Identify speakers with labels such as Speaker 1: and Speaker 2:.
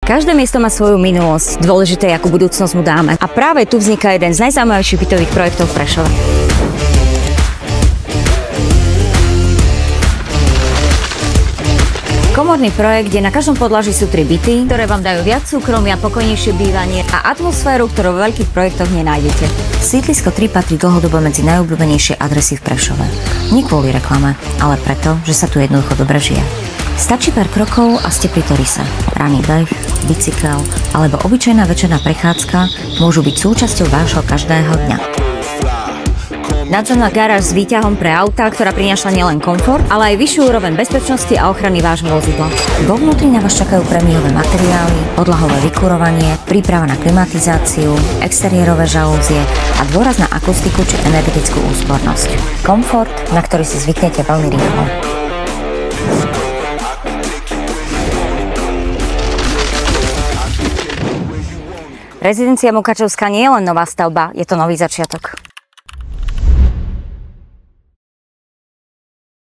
Speaker 1: Každé miesto má svoju minulosť, dôležité je, akú budúcnosť mu dáme. A práve tu vzniká jeden z najzaujímavejších bytových projektov v Prešove. Komorný projekt, kde na každom podlaží sú 3 byty, ktoré vám dajú viac súkromia, pokojnejšie bývanie a atmosféru, ktorú vo veľkých projektoch nenájdete. Sídlisko 3 patrí dlhodobo medzi najobľúbenejšie adresy v Prešove. Nie kvôli reklame, ale preto, že sa tu jednoducho dobre žije. Stačí pár krokov a ste pri Torise. Ranný beh, bicykel alebo obyčajná večerná prechádzka môžu byť súčasťou vášho každého dňa. Nadzemná garáž s výťahom pre autá, ktorá prináša nielen komfort, ale aj vyššiu úroveň bezpečnosti a ochrany vášho vozidla. Vo vnútri na vás čakajú prémiové materiály, podlahové vykurovanie, príprava na klimatizáciu, exteriérové žalúzie a dôraz na akustiku či energetickú úspornosť. Komfort, na ktorý si zvyknete veľmi rýchlo. Rezidencia Mukačovská nie je len nová stavba, je to nový začiatok.